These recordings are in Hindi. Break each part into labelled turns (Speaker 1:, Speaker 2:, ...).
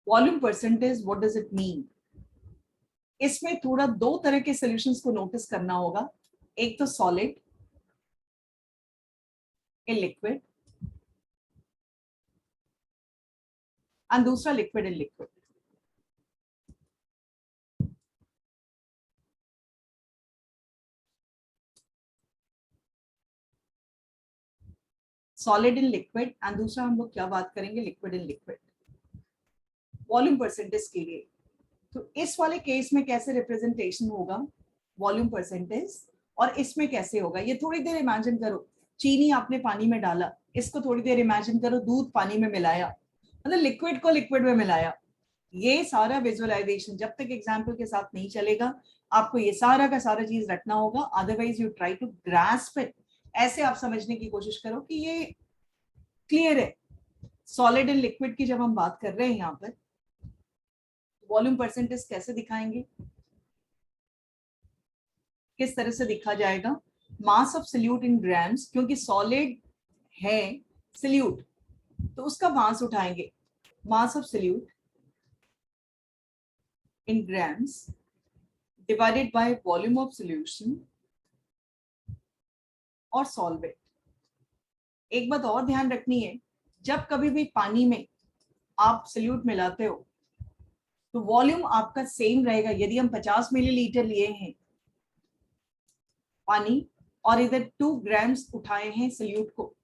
Speaker 1: Volume percentage, what does it mean? इसमें थोड़ा दो तरह के सॉल्यूशंस को नोटिस करना होगा, एक तो सॉलिड इन लिक्विड एंड दूसरा liquid in liquid. Solid in liquid and दूसरा हम लोग क्या बात करेंगे, liquid in liquid. Volume percentage के लिए तो इस वाले केस में कैसे रिप्रेजेंटेशन होगा वॉल्यूम परसेंटेज, और इसमें कैसे होगा ये थोड़ी देर इमेजिन करो। चीनी आपने पानी में डाला, इसको थोड़ी देर इमेजिन करो दूध पानी में मिलाया, मतलब लिक्विड को लिक्विड में मिलाया। ये सारा विजुअलाइजेशन जब तक एग्जाम्पल के साथ नहीं चलेगा, आपको ये सारा का सारा चीज रखना होगा, otherwise you try to grasp it. ऐसे आप समझने की कोशिश करो कि ये क्लियर है। सॉलिड एंड लिक्विड की जब हम बात कर रहे हैं यहाँ पर, वॉल्यूम परसेंटेज कैसे दिखाएंगे, किस तरह से दिखा जाएगा? Mass of solute in grams, क्योंकि सॉलिड है सल्यूट तो उसका मास उठाएंगे, mass of solute in grams divided by volume of solution और सॉल्वेंट। एक बात और ध्यान रखनी है, जब कभी भी पानी में आप सल्यूट मिलाते हो तो वॉल्यूम आपका सेम रहेगा। यदि हम 50 मिलीलीटर लिए हैं पानी और इधर 2 ग्राम्स उठाए हैं सल्यूट को,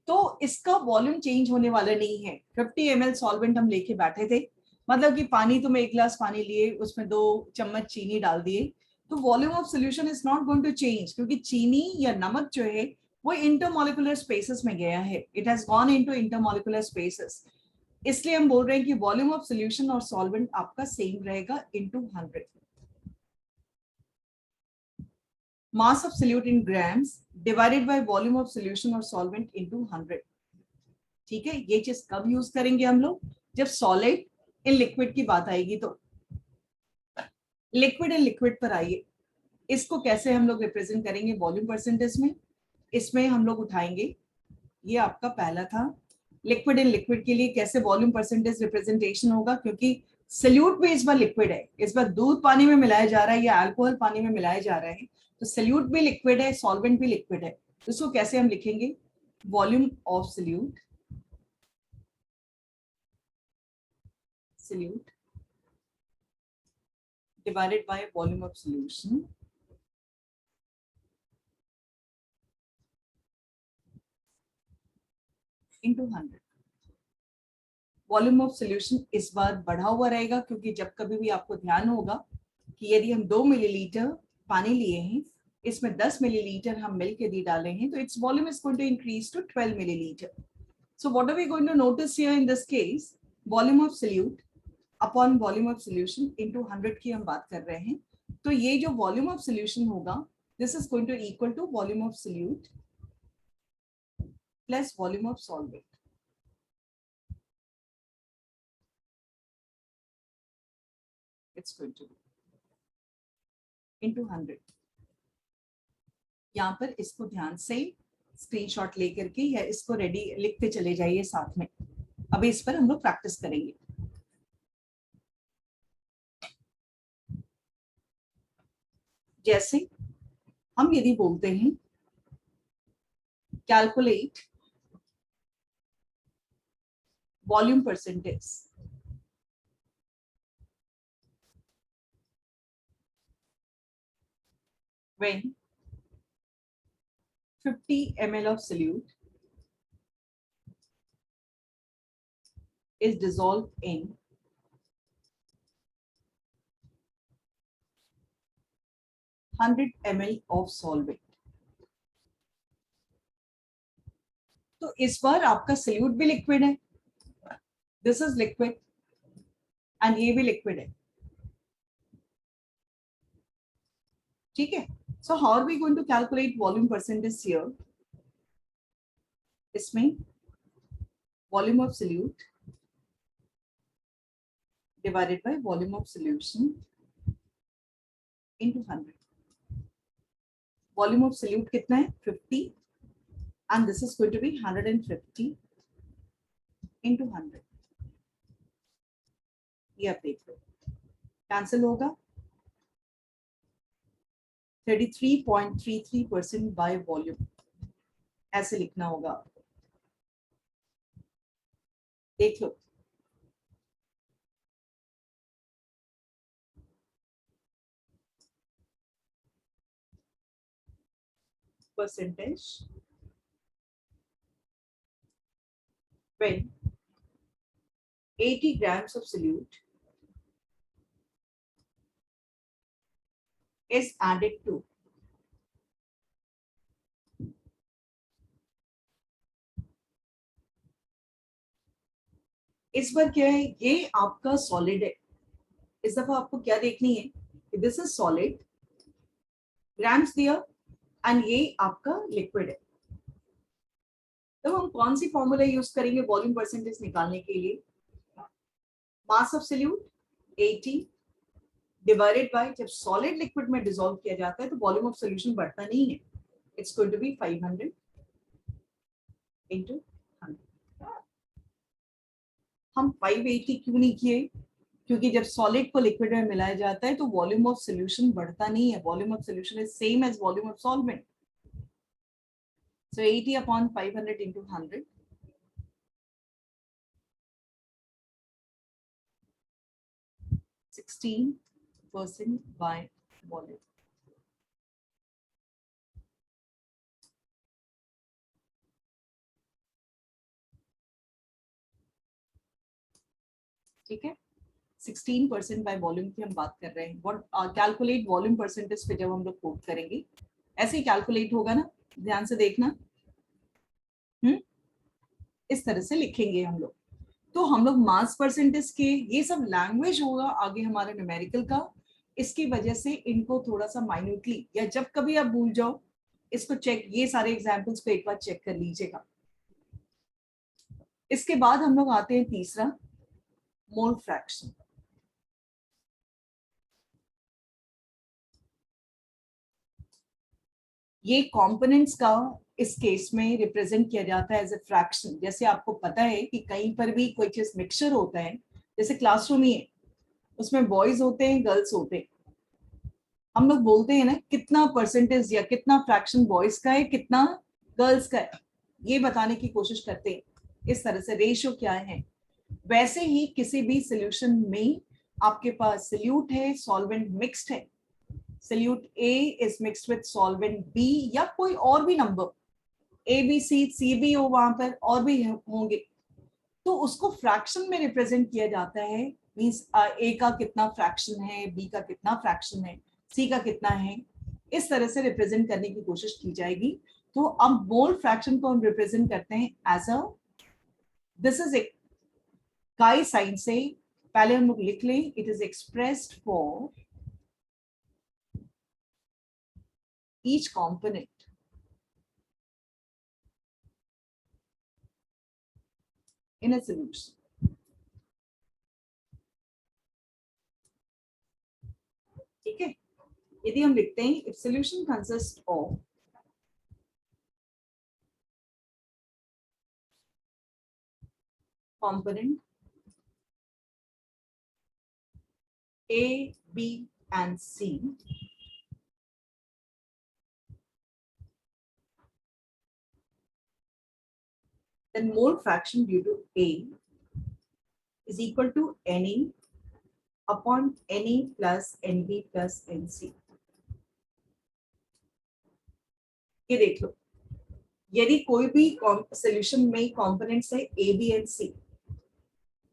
Speaker 1: तो इसका वॉल्यूम चेंज होने वाला नहीं है। 50 ml सॉल्वेंट हम लेके बैठे थे, मतलब कि पानी तुम 1 गिलास पानी लिए, उसमें 2 चम्मच चीनी डाल दिए, तो volume of solution is not going to change, क्योंकि चीनी या नमक जो है वो इंटरमोलिकुलर स्पेसेस में गया है, it has gone into intermolecular spaces. इसलिए हम बोल रहे हैं कि वॉल्यूम ऑफ सोल्यूशन और सॉल्वेंट आपका सेम रहेगा into 100। Mass of solute in grams divided by volume of solution और सॉल्वेंट इनटू 100। ठीक है, ये चीज कब यूज करेंगे हम लोग, जब सॉलिड इन लिक्विड की बात आएगी। तो लिक्विड इन लिक्विड पर आइए, इसको कैसे हम लोग रिप्रेजेंट करेंगे वॉल्यूम परसेंटेज में। इसमें हम लोग उठाएंगे, ये आपका पहला था, लिक्विड इन लिक्विड के लिए कैसे वॉल्यूम परसेंटेज रिप्रेजेंटेशन होगा, क्योंकि सल्यूट भी इस बार लिक्विड है, इस बार दूध पानी में मिलाया जा रहा है या अल्कोहल पानी में मिलाया जा रहा है, तो सल्यूट भी लिक्विड है, सॉल्वेंट भी लिक्विड है। तो इसको कैसे हम लिखेंगे, volume of solute divided by volume of solution into 100। Volume of solution इस बार बढ़ा हुआ रहेगा, क्योंकि जब कभी भी आपको ध्यान होगा कि यदि हम 2 मिलीलीटर पानी लिए हैं, इसमें 10 मिलीलीटर हम मिल्क यदि डाले हैं, तो it's volume is going to increase to 12 millilitre. So what are we going to notice here in this case, volume of solute upon volume of solution into 100 की हम बात कर रहे हैं। तो ये जो वॉल्यूम ऑफ सॉल्यूशन होगा, this is going to equal to volume of solute plus volume of solvent. It's going to be into 100। यहाँ पर इसको ध्यान से स्क्रीनशॉट लेकर के या इसको रेडी लिखते चले जाइए साथ में। अब इस पर हम लोग प्रैक्टिस करेंगे। जैसे हम यदि बोलते हैं calculate volume percentage when 50 ml of solute is dissolved in 100 ml of solvent। तो इस बार आपका सल्यूट भी लिक्विड है, दिस इज लिक्विड एंड ये भी लिक्विड है। ठीक है, so how are we going to calculate volume percentage here, इसमें volume of solute divided by volume of solution into 100। Volume of solute कितना है 50 and this is going to be 150 into 100। ये आप देख लो, कैंसिल होगा 33.33% बाय वॉल्यूम, ऐसे लिखना होगा, देख लो। Percentage when 80 grams of solute is added to इस बार क्या है, ये आपका सॉलिड है, इस दफा आपको क्या देखनी है, दिस इज सॉलिड, ग्राम्स दिया, एंड ये आपका लिक्विड है। तो हम कौन सी फॉर्मूला यूज करेंगे वॉल्यूम परसेंटेज निकालने के लिए, mass of solute 80 divided by, जब सॉलिड लिक्विड में डिसॉल्व किया जाता है तो वॉल्यूम ऑफ सॉल्यूशन बढ़ता नहीं है, it's going to be 500 into 100। हम 580 क्यों नहीं किए, क्योंकि जब सॉलिड को लिक्विड में मिलाया जाता है तो वॉल्यूम ऑफ सॉल्यूशन बढ़ता नहीं है, volume of solution is same as volume of solvent. So 80 upon 500 into 100, 16% by volume। ठीक है, 16% बाय वॉल्यूम की हम बात कर रहे हैं। व्हाट कैलकुलेट वॉल्यूम परसेंटेज पे जब हम लोग कोट करेंगे ऐसे ही कैलकुलेट होगा ना, ध्यान से देखना। इस तरह से लिखेंगे हम लोग। तो हम लोग मास परसेंटेज के ये सब लैंग्वेज होगा आगे हमारे न्यूमेरिकल का, इसकी वजह से इनको थोड़ा सा माइन्यूटली, या जब कभी आप भूल जाओ इसको चेक, ये सारे एग्जाम्पल्स को एक बार चेक कर लीजिएगा। इसके बाद हम लोग आते हैं तीसरा, मोल फ्रैक्शन। ये कंपोनेंट्स का इस केस में रिप्रेजेंट किया जाता है एज ए फ्रैक्शन। जैसे आपको पता है कि कहीं पर भी कोई चीज मिक्सचर होता है, जैसे क्लासरूम ही है, उसमें बॉयज होते हैं, गर्ल्स होते हैं, हम लोग बोलते हैं ना कितना परसेंटेज या कितना फ्रैक्शन बॉयज का है, कितना गर्ल्स का है, ये बताने की कोशिश करते हैं इस तरह से, रेशियो क्या है। वैसे ही किसी भी सोल्यूशन में आपके पास सोल्यूट है, सॉल्वेंट मिक्स्ड है, solute A is mixed with solvent B, या कोई और भी नंबर ए बी सी सी भी हो, वहां पर और भी होंगे, तो उसको फ्रैक्शन में रिप्रेजेंट किया जाता है। मींस ए का कितना फ्रैक्शन है, बी का कितना फ्रैक्शन है, सी का कितना है, इस तरह से रिप्रेजेंट करने की कोशिश की जाएगी। तो अब मोल फ्रैक्शन को हम रिप्रेजेंट करते हैं एज अ, दिस इज एक काई साइन से पहले हम लोग लिख लें, it is expressed for each component in a solution. ठीक है, यदि हम लिखते हैं if solution consist of component A, B, and C, then mole fraction due to A is equal to Ne upon Ne plus Nb plus Nc। ये देख लो, यदि कोई भी सोल्यूशन में कंपोनेंट्स है A, B and C,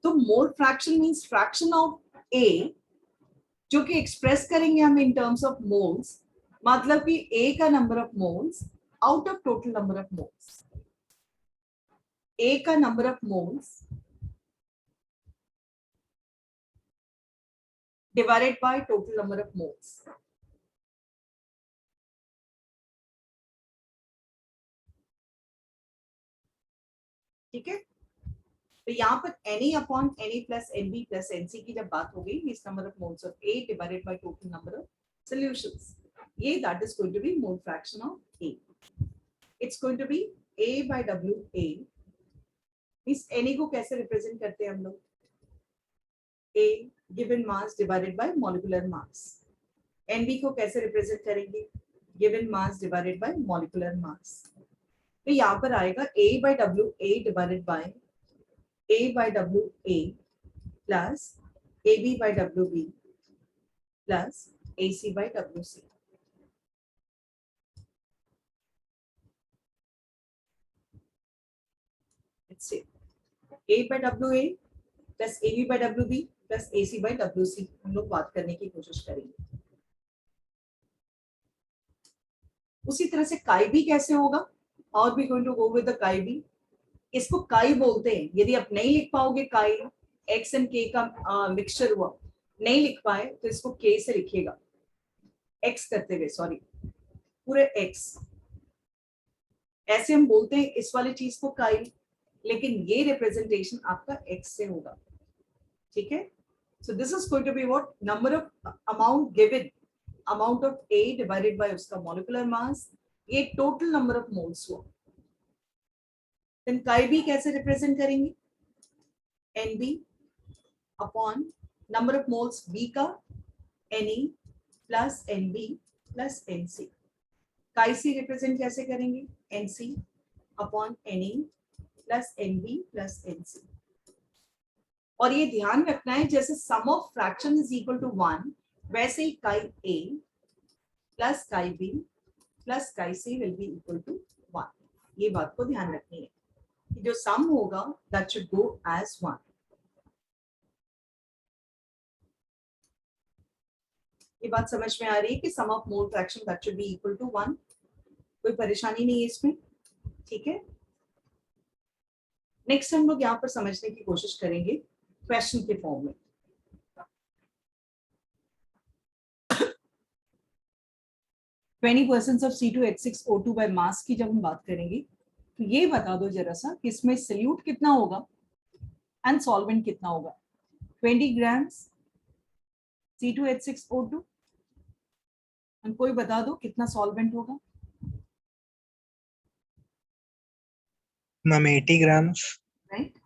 Speaker 1: तो mole fraction means fraction of A, जो कि एक्सप्रेस करेंगे हम इन टर्म्स ऑफ मोल्स, मतलब कि A का number of moles out of total number of moles, A का number of moles divided by total number of moles। ठीक है, तो यहाँ पर Na upon Na plus Nb plus Nc की जब बात हो गई, इस number of moles of A divided by total number of solutions, ये that is going to be mole fraction of A। It's going to be A by WA। इस Na को कैसे रिप्रेजेंट करते हैं हम लोग, A given mass divided by molecular mass. NB को कैसे रिप्रेजेंट करेंगे? Given mass divided by molecular mass. तो यहाँ पर आएगा A by W A divided by A by W A plus AB by WB plus AC by WC. Let's say A by WA plus AB by WB plus AC by WC हम लोग बात करने की कोशिश करेंगे. उसी तरह से काई बी कैसे होगा? How are we going to go with the काई बी? इसको काई बोलते हैं. यदि आप नहीं लिख पाओगे काई, एक्स एंड के का मिक्सचर हुआ, नहीं लिख पाए तो इसको के से लिखिएगा. एक्स करते हुए, सॉरी, पूरे एक्स ऐसे हम बोलते हैं इस वाली चीज को काई, लेकिन ये रिप्रेजेंटेशन आपका एक्स से होगा. ठीक है. So this is going to be what? Number of amount given, amount of A divided by उसका मॉलिक्यूलर मास, ये टोटल नंबर ऑफ मोल्स हुआ. देन काई बी कैसे रिप्रेजेंट करेंगे? N B upon number of moles B का, N A plus N B plus N C. Chi C represent कैसे करेंगे? N C upon N A plus N B plus N C. और ये ध्यान रखना है, जैसे sum of fraction is equal to 1, वैसे ही chi A plus chi B plus chi C will be equal to 1. ये बात को ध्यान रखनी है कि जो सम होगा दैट शुड गो एज 1. ये बात समझ में आ रही है कि sum of mole fraction that should be equal to 1. कोई परेशानी नहीं है इसमें. ठीक है. नेक्स्ट हम लोग यहाँ पर समझने की कोशिश करेंगे क्वेश्चन के फॉर्म में. %20 of C2H6O2 by mass की जब हम बात करेंगे तो ये बता दो जरा सा कि इसमें सल्यूट कितना होगा एंड सॉल्वेंट कितना होगा. 20 grams C2H6O2 एंड कोई बता दो कितना सॉल्वेंट होगा.
Speaker 2: Ma'am 80 grams.
Speaker 1: राइट.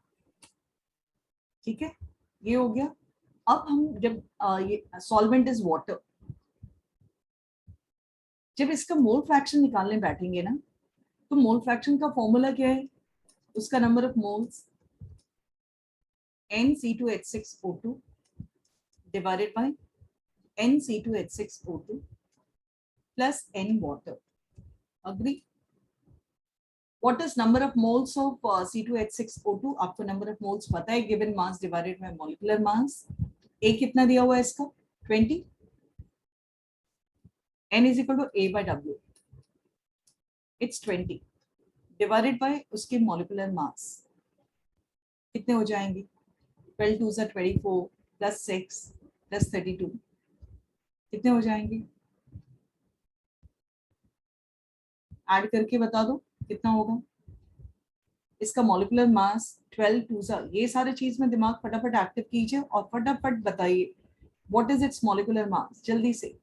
Speaker 1: ठीक है, ये हो गया. अब हम जब ये सॉल्वेंट इज वाटर, जब इसका मोल फ्रैक्शन निकालने बैठेंगे ना, तो मोल फ्रैक्शन का फॉर्मूला क्या है? उसका number of moles NC2H6O2 divided by NC2H6O2 plus N water. Agree? What is number of moles of C2H6O2? आपको number of moles पता है, given mass divided by molecular mass. A कितना दिया हुआ है इसका? 20. N is equal to A by W. It's 20 divided by उसके molecular mass. कितने हो जाएंगे? 12 2s are 24 plus 6 plus 32. कितने हो जाएंगे? ऐड करके बता दो कितना होगा. इसका मॉलिक्यूलर मास 12 2s are, ये सारी चीज में दिमाग फटाफट एक्टिव कीजिए और फटाफट बताइए what is it's molecular mass. जल्दी से.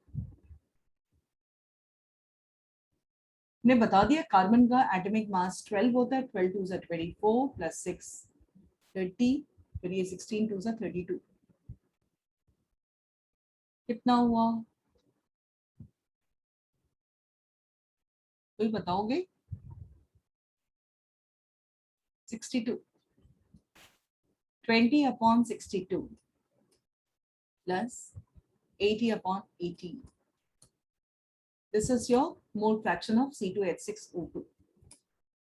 Speaker 1: ने बता दिया कार्बन का एटॉमिक मास 12 होता है. 12 2s are 24 plus 6 30, फिर ये 16 2s are 32. कितना हुआ? कोई बताओगे? 62. 20 upon 62 plus 80 upon 18. This is your mole fraction of C2H6O2.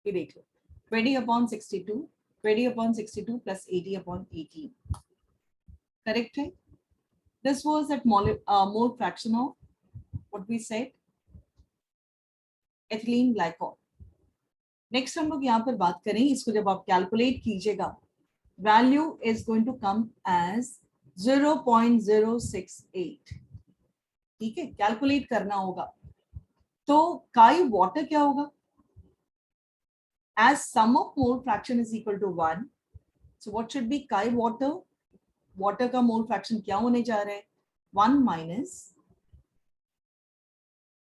Speaker 1: ये देख लो. 20 upon 62, 20 upon 62 plus 80 upon 18. Correct है? This was that mole fraction of what we said, ethylene glycol. Next हम लोग यहाँ पर बात करें, इसको जब आप कैलकुलेट कीजिएगा, value is going to come as 0.068. ठीक है, कैलकुलेट करना होगा. तो काई वाटर क्या होगा? As sum of mole fraction is equal to 1, so what should be chi water? Water का मोल फ्रैक्शन क्या होने जा रहा है? 1 minus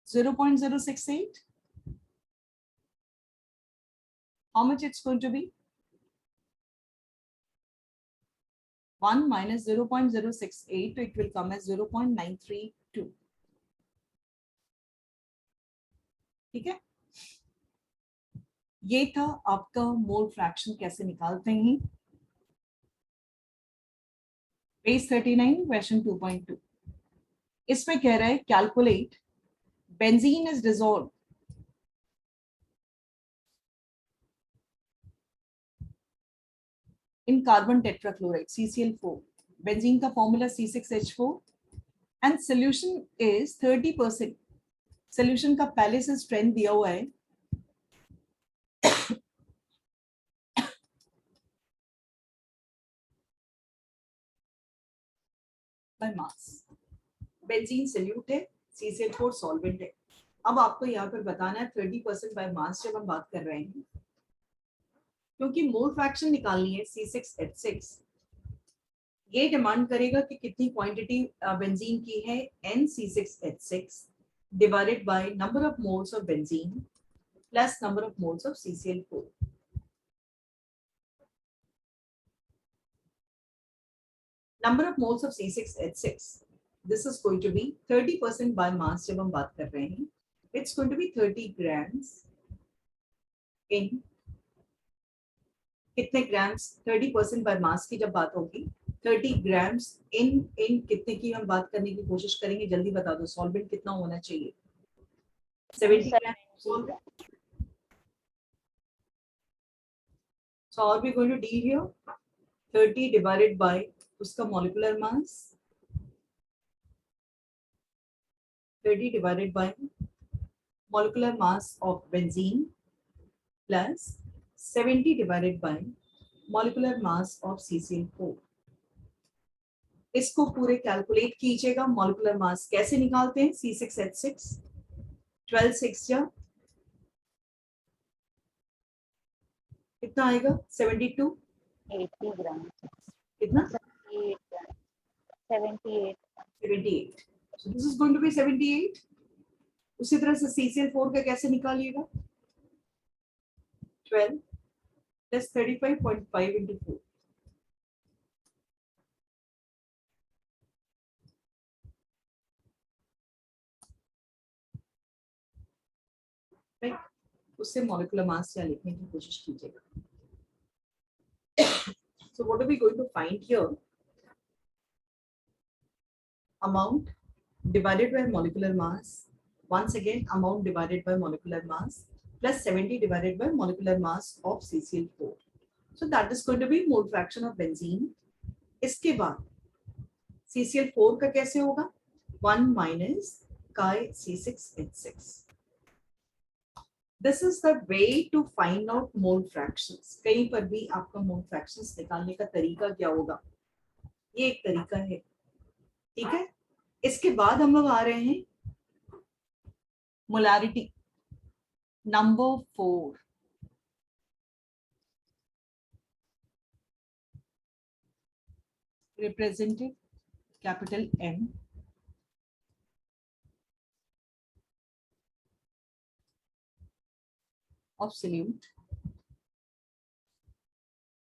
Speaker 1: 0.068. How much it's going to be? 1 minus 0.068, so it will come as 0.932. ठीक है, ये था आपका मोल फ्रैक्शन कैसे निकालते हैं। पेज 39 क्वेश्चन 2.2, इसमें कह रहा है calculate benzene is dissolve in carbon tetrachloride CCl4. Benzene का formula C6H4 and solution is 30%. Solution का पहले से strength दिया हुआ है by mass. Benzene solute है, CCl4 solvent है। अब आपको यहाँ पर बताना है 30% by mass जब हम बात कर रहे हैं, क्योंकि मोल फ्रैक्शन निकालनी है C6H6, ये डिमांड करेगा कि कितनी क्वांटिटी बेंजीन की है NC6H6 divided by number of moles of benzene plus number of moles of CCl4. Number of moles of C6H6, this is going to be 30% by mass जब हम बात कर रहे हैं, it's going to be 30 grams in कितने ग्राम्स 30% बाय मास की जब बात होगी 30 ग्राम्स इन कितने की हम बात करने की कोशिश करेंगे, जल्दी बता दो सॉल्वेंट कितना होना चाहिए। 70 grams solvent. So are we going to deal here 30 divided by उसका molecular mass, 30 divided by molecular mass of benzene plus 70 divided by molecular mass of CCl4. इसको पूरे कैलकुलेट कीजिएगा। मॉलिक्यूलर मास कैसे निकालते हैं, C6H6 12 6 जा कितना आएगा 72
Speaker 3: 80 ग्राम
Speaker 1: कितना
Speaker 3: 78
Speaker 1: so this is going to be 78। उसी तरह से CCl4 का कैसे निकालिएगा 12 plus 35.5 into 4 राइट, उससे मॉलिक्यूलर मास या लिखने की कोशिश कीजिएगा। So what are we going to find here? Amount divided by molecular mass, once again amount divided by molecular mass plus 70 divided by molecular mass of CCl4. So that is going to be mole fraction of benzene. इसके बाद CCl4 का कैसे होगा 1 minus chi C6H6. This is the way to find out mole fractions. कहीं पर भी आपका mole fractions निकालने का तरीका क्या होगा, ये एक तरीका है, ठीक है। इसके बाद हम लोग आ रहे हैं molarity number 4। represented capital M of solute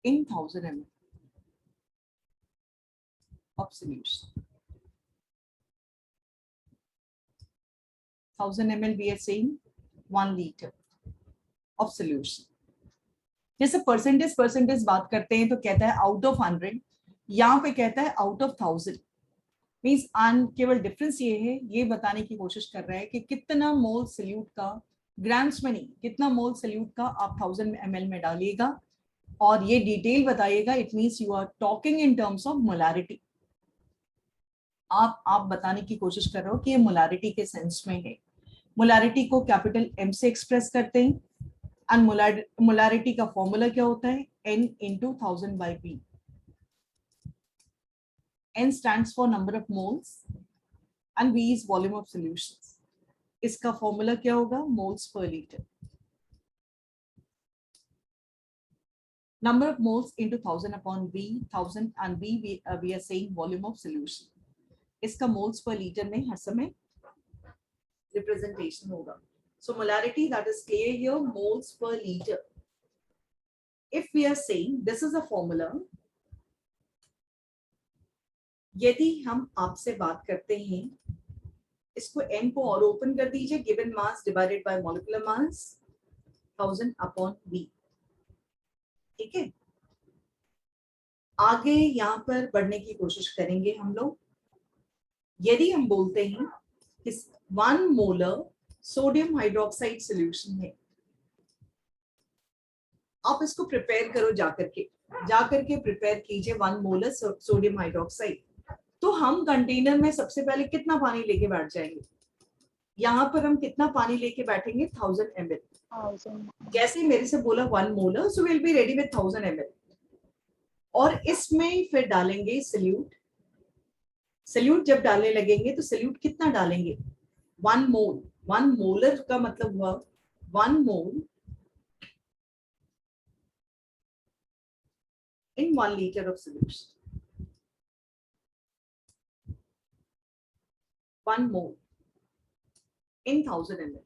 Speaker 1: in 1000 ml of solution. 1000 ml we are saying 1 liter of solution. जैसे परसेंटेज बात करते हैं तो कहता है आउट ऑफ 100, यहाँ पे कहता है आउट ऑफ 1000। मीन्स केवल डिफरेंस ये है, ये बताने की कोशिश कर रहा है कि कितना मोल सल्यूट का, ग्राम्स में नहीं, कितना मोल सल्यूट का आप 1000 ml में डालिएगा और ये डिटेल बताइएगा। It means you are talking in terms of molarity. आप बताने की कोशिश कर रहे हो कि ये मोलारिटी के सेंस में है। मोलारिटी को कैपिटल M से एक्सप्रेस करते हैं एंड मोलारिटी का फॉर्मूला क्या होता है N into 1000 by P. N stands for number of moles and V is volume of solutions. इसका फॉर्मूला क्या होगा moles per liter. Number of moles into 1000 upon V, 1000 and V we are saying volume of solution. इसका moles per liter में हर समय representation होगा. So molarity, that is clear here, moles per liter. If we are saying this is a formula, यदि हम आपसे बात करते हैं, इसको m को और ओपन कर दीजिए, given mass divided by molecular mass 1000 upon v, ठीक है। आगे यहाँ पर बढ़ने की कोशिश करेंगे हम लोग। यदि हम बोलते हैं कि 1 मोलर सोडियम हाइड्रोक्साइड सॉल्यूशन है, आप इसको प्रिपेयर करो जाकर के प्रिपेयर कीजिए 1 मोलर सोडियम हाइड्रोक्साइड। तो हम कंटेनर में सबसे पहले कितना पानी लेके बैठ जाएंगे? यहाँ पर हम कितना पानी लेके बैठेंगे? 1000 ml।
Speaker 3: 1000
Speaker 1: जैसे मेरे से बोला 1 molar, so will be ready with 1000 ml। और इसमें फिर डालेंगे सल्यूट। सल्यूट जब डालने लगेंगे तो सल्यूट कितना डालेंगे? 1 मोल। 1 मोलर का मतलब हुआ 1 मोल in 1 liter of solution. 1 mole in 1000 ml.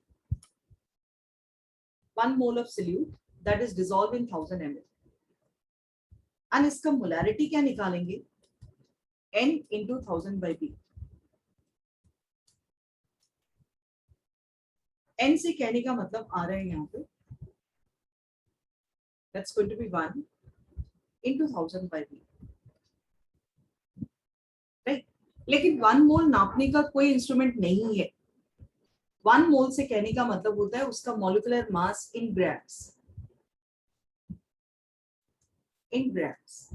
Speaker 1: 1 mole of solute that is dissolved in 1000 ml. And इसका molarity क्या निकालेंगे? N into 1000 by B. N से कहने का मतलब आ रहा है यहाँ पे, that's going to be 1 into 1000 by B. Right? लेकिन 1 मोल नापने का कोई इंस्ट्रूमेंट नहीं है। 1 मोल से कहने का मतलब होता है उसका molecular mass in grams. In grams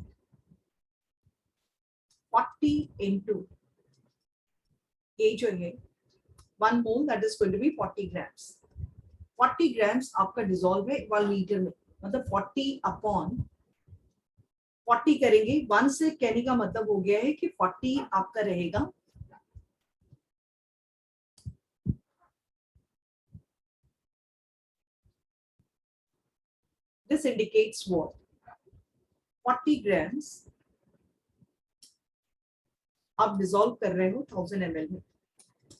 Speaker 1: 40 into ये जो है 1 mole that is going to be 40 grams. 40 grams आपका डिसॉल्व है 1 लीटर में, मतलब 40 अपॉन 40 करेंगे। 1 से कहने का मतलब हो गया है कि 40 आपका रहेगा दिस इंडिकेट्स व्हाट 40 ग्राम्स आप डिसॉल्व कर रहे हो 1000 ml में।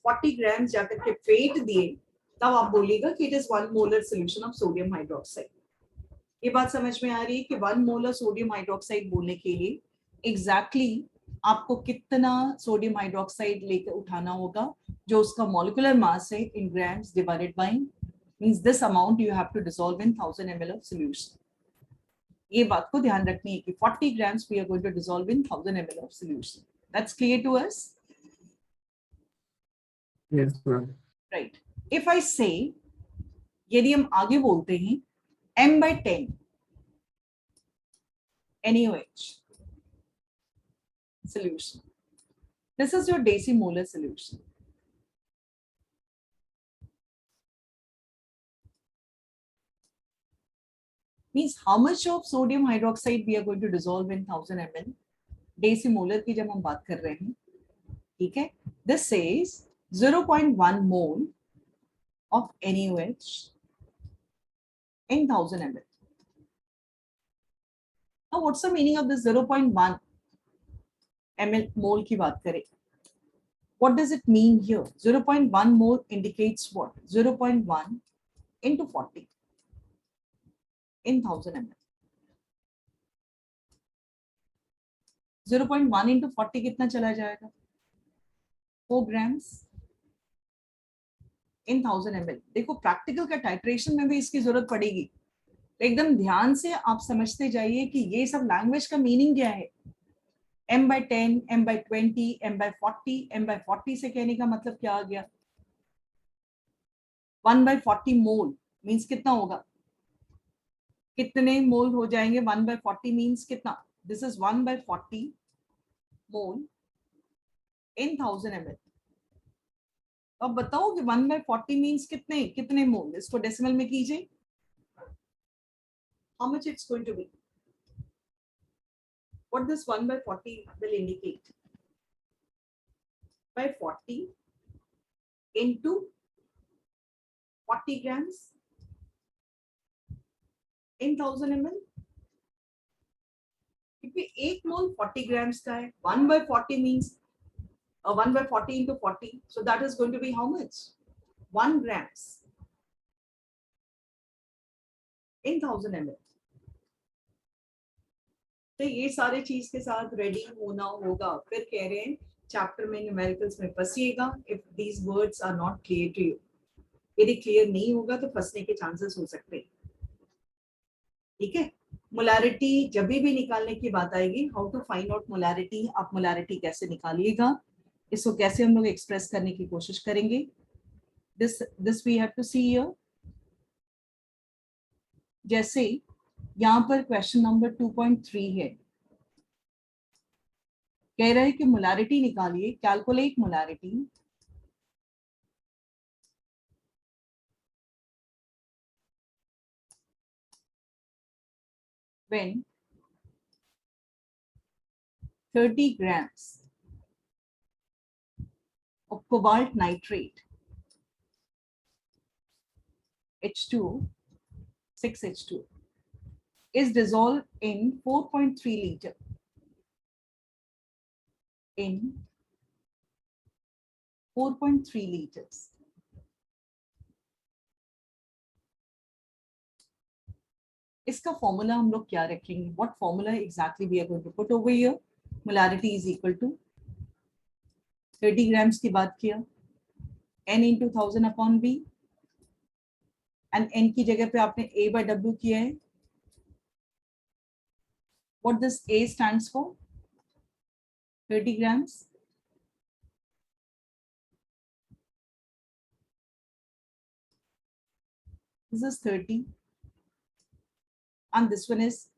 Speaker 1: 40 ग्राम्स जाकर के फेंट दिए, तब आप बोलिएगा कि it is 1 molar solution of sodium hydroxide. ये बात समझ में आ रही है कि 1 मोलर सोडियम हाइड्रोक्साइड बोलने के लिए एग्जैक्टली आपको कितना सोडियम हाइड्रोक्साइड लेकर उठाना होगा, जो उसका मॉलिक्यूलर मास है in grams divided by means this amount you have to dissolve in 1000 ml of solution. ये बात को ध्यान रखनी है कि 40 grams we are going to dissolve in 1000 ml of solution. That's clear to us?
Speaker 2: Yes, ma'am.
Speaker 1: Right. If I say, यदि हम आगे बोलते हैं m/10 NaOH solution, this is your decimolar solution. Means how much of sodium hydroxide we are going to dissolve in 1000 ml? Decimolar की जब हम बात कर रहे हैं, ठीक है? This says 0.1 mole of NaOH in 1000 ml. Now, what's the meaning of this 0.1 ml mole की बात करें? What does it mean here? 0.1 mole indicates what? 0.1 into 40 in 1000 ml. 0.1 into 40 कितना चला जाएगा? 4 grams in 1000 ml. देखो प्रैक्टिकल का टाइट्रेशन में भी इसकी जरूरत पड़ेगी, तो एकदम ध्यान से आप समझते जाइए कि ये सब लैंग्वेज का मीनिंग क्या है। m/10, m/20, m/40, m/40 से कहने का मतलब क्या आ गया? 1/40 मोल मीन्स कितना होगा? कितने मोल हो जाएंगे? 1/40 मीन्स कितना? This is 1/40 mole in 1000 ml। अब बताओ कि 1/40 मीन्स कितने कितने मोल? इसको डेसिमल में कीजिए, how much it's going to be? What this 1/40 will indicate? By 40 into 40 grams in 1000 ml, क्योंकि 1 मोल 40 ग्राम्स का है। 1/40 means 1/40 into 40, so that is going to be how much? 1 grams in 1000 ml. तो ये सारे चीज के साथ रेडी होना होगा। फिर कह रहे हैं चैप्टर में न्यूमेरिकल्स में फंसिएगा if these words are not clear to you. यदि क्लियर नहीं होगा तो फंसने के चांसेस हो सकते हैं। ठीक है, मोलारिटी जब भी निकालने की बात आएगी, how to find out molarity, आप मोलारिटी कैसे निकालिएगा, इसको कैसे हम लोग एक्सप्रेस करने की कोशिश करेंगे, this we have to see here. जैसे यहाँ पर क्वेश्चन नंबर 2.3 है, कह रहा है कि मोलारिटी निकालिए, calculate molarity when 30 grams of cobalt nitrate H2O 6H2 is dissolved in 4.3 liter in 4.3 liters. इसका फॉर्मूला हम लोग क्या रखेंगे, what formula exactly we are going to put over here. Molarity is equal to 30 grams की बात किया, n into 1000 upon b, and n की जगह पे आपने a by w किया है। What this a stands for, 30 grams, this is 30 and this one is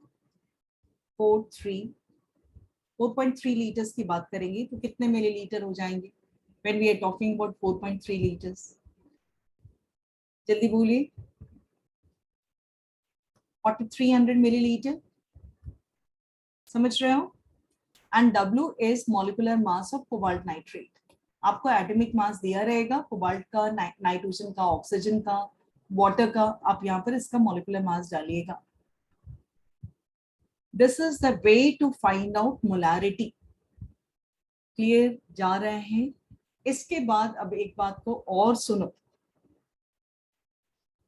Speaker 1: 4.3 litres की बात करेंगे तो कितने मिलीलीटर हो जाएंगे when we are talking about 4.3 liters? जल्दी बोलिए, 4300 मिलीलीटर, समझ रहे हो। And W is molecular mass of cobalt nitrate. आपको एटॉमिक मास दिया रहेगा कोबाल्ट का, नाइट्रोजन का, ऑक्सीजन का, वाटर का, आप यहाँ पर इसका मॉलिक्यूलर मास डालिएगा। This is the way to find out molarity. Clear जा रहे हैं। इसके बाद अब एक बात को और सुनो,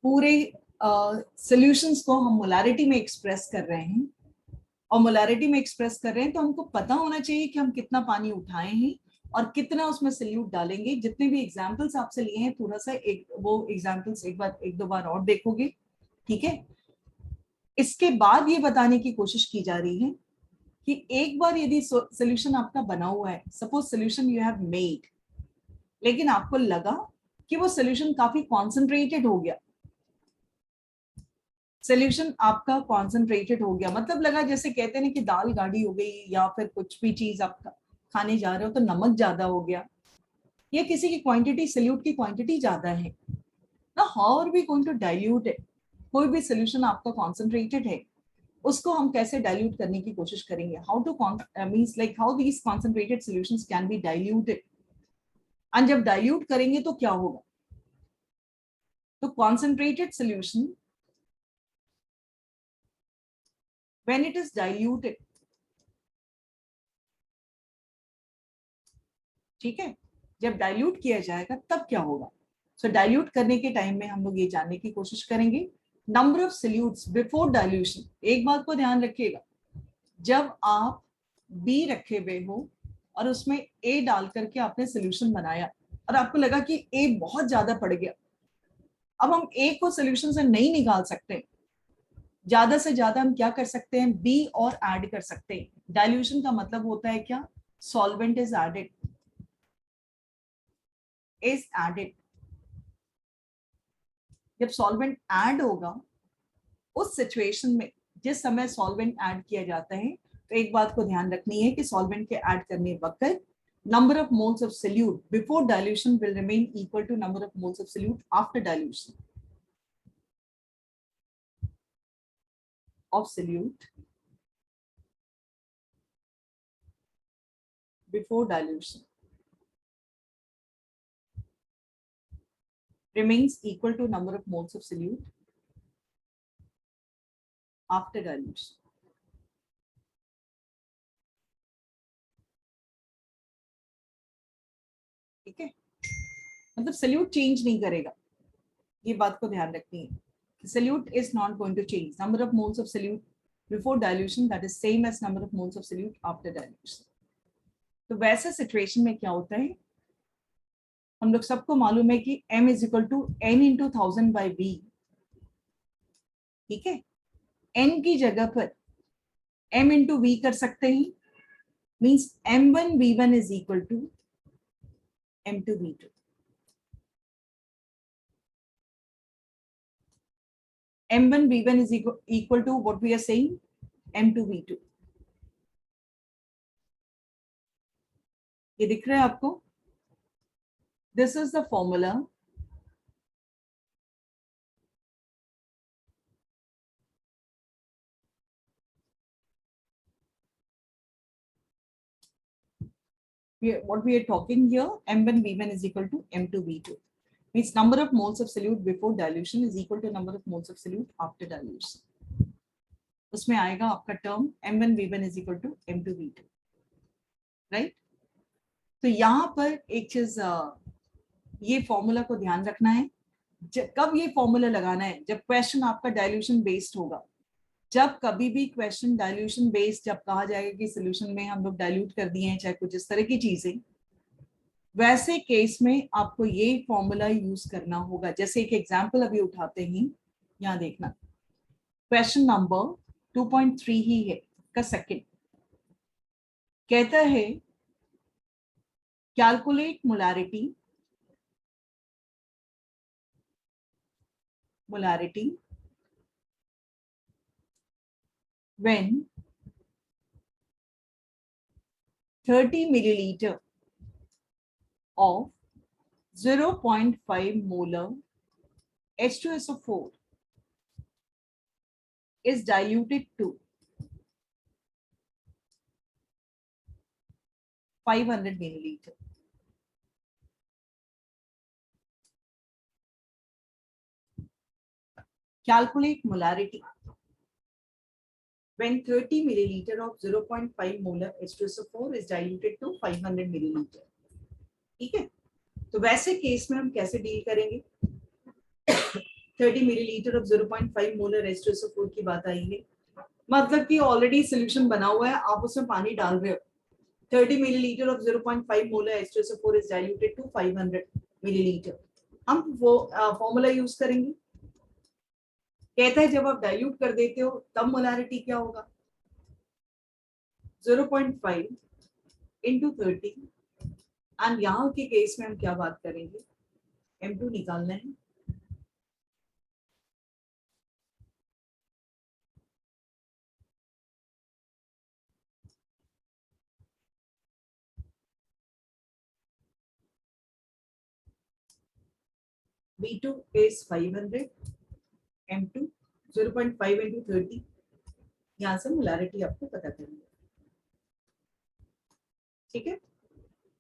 Speaker 1: पूरे सॉल्यूशंस को हम मोलारिटी में एक्सप्रेस कर रहे हैं, और मोलारिटी में एक्सप्रेस कर रहे हैं तो हमको पता होना चाहिए कि हम कितना पानी उठाए हैं और कितना उसमें सल्यूट डालेंगे। जितने भी एग्जाम्पल्स आपसे लिए हैं थोड़ा सा वो एग्जाम्पल्स एक दो बार और देखोगे, ठीक है। इसके बाद ये बताने की कोशिश की जा रही है कि एक बार यदि सोल्यूशन आपका बना हुआ है, suppose solution you have made, लेकिन आपको लगा कि वो सोल्यूशन काफी कॉन्सेंट्रेटेड हो गया, सोल्यूशन आपका कॉन्सेंट्रेटेड हो गया, मतलब लगा जैसे कहते हैं कि दाल गाढ़ी हो गई, या फिर कुछ भी चीज आप खाने जा रहे हो तो नमक ज्यादा हो गया, या किसी की क्वांटिटी, सोल्यूट की क्वांटिटी ज्यादा है ना, how are we going to dilute it. कोई भी सोल्यूशन आपका कॉन्सेंट्रेटेड है, उसको हम कैसे डाइल्यूट करने की कोशिश करेंगे, how to means like how these concentrated solutions can be diluted. And जब डाइल्यूट करेंगे तो क्या होगा, तो concentrated solution when it is diluted, ठीक है, जब डाइल्यूट किया जाएगा तब क्या होगा। सो डाइल्यूट करने के टाइम में हम लोग ये जानने की कोशिश करेंगे number of solutes before dilution. एक बात को ध्यान रखिएगा, जब आप B रखे हुए हो और उसमें A डाल करके आपने सोल्यूशन बनाया और आपको लगा कि A बहुत ज्यादा पड़ गया, अब हम A को सोल्यूशन से नहीं निकाल सकते, ज्यादा से ज्यादा हम क्या कर सकते हैं, B और ऐड कर सकते हैं। डाइल्यूशन का मतलब होता है क्या, solvent is added, is added. जब सॉल्वेंट ऐड होगा उस सिचुएशन में, जिस समय सॉल्वेंट ऐड किया जाता है, तो एक बात को ध्यान रखनी है कि सॉल्वेंट के ऐड करने वक्त number of moles of solute before dilution will remain equal to number of moles of solute after dilution of solute before dilution remains equal to number of moles of solute after dilution. ठीक है, मतलब सल्यूट चेंज नहीं करेगा, ये बात को ध्यान रखनी है। Solute is not going to change, number of moles of solute before dilution that is same as number of moles of solute after dilution. तो वैसे सिचुएशन में क्या होता है, हम लोग सबको मालूम है कि m is equal to n into 1000 by v. ठीक है, n की जगह पर m इंटू v कर सकते हैं, means m1 v1 is equal to m2 v2. m1 v1 is equal to what we are saying, m2 v2. ये दिख रहा है आपको? This is the formula. What we are talking here, m1 v1 is equal to m2 v2. Means number of moles of solute before dilution is equal to number of moles of solute after dilution. उसमें आएगा आपका term m1 v1 is equal to m2 v2, right? तो यहाँ पर एक चीज, ये फॉर्मूला को ध्यान रखना है. कब ये फॉर्मूला लगाना है? जब क्वेश्चन आपका डाइल्यूशन बेस्ड होगा. जब कभी भी क्वेश्चन डाइल्यूशन बेस्ड जब कहा जाएगा कि सोल्यूशन में हम लोग डाइल्यूट कर दिए हैं चाहे कुछ इस तरह की चीजें, वैसे केस में आपको ये फॉर्मूला यूज करना होगा. जैसे एक एग्जांपल अभी उठाते हैं, यहाँ देखना, क्वेश्चन नंबर 2.3 ही है का सेकंड. कहता है calculate molarity when 30 milliliter of 0.5 molar H2SO4 is diluted to 500 milliliter. Calculate molarity when 30 milliliter of 0.5 molar H2SO4 is diluted to 500 milliliter. ठीक है, तो वैसे केस में हम कैसे डील करेंगे? 30 milliliter of 0.5 molar H2SO4 की बात आई है, मतलब कि ऑलरेडी सोल्यूशन बना हुआ है, आप उसमें पानी डाल रहे हो. 30 milliliter of 0.5 molar H2SO4 is diluted to 500 milliliter. हम वो फॉर्मूला यूज करेंगे. कहता है जब आप डाइल्यूट कर देते हो तब मोलारिटी क्या होगा? 0.5 इंटू 30. एंड यहाँ के केस में हम क्या बात करेंगे? M2 निकालना है. V2 is 500, M2 0.5 into 30. यहाँ से मोलारिटी आपको पता करनी है. ठीक है,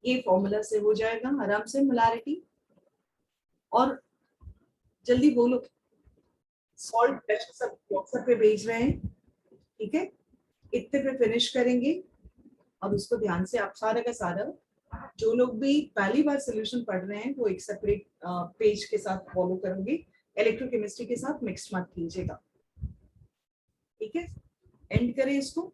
Speaker 1: ये फॉर्मूला से हो जाएगा आराम से मोलारिटी. और जल्दी बोलो, सॉल्ट प्रेशर सब व्हाट्सएप पे भेज रहे हैं. ठीक है, इतने पे फिनिश करेंगे. और उसको ध्यान से आप सारा का सारा, जो लोग भी पहली बार सोल्यूशन पढ़ रहे हैं वो एक सेपरेट पेज के साथ फॉलो करोगे. इलेक्ट्रोकेमिस्ट्री के साथ मिक्स मत कीजिएगा. ठीक है, एंड करें इसको.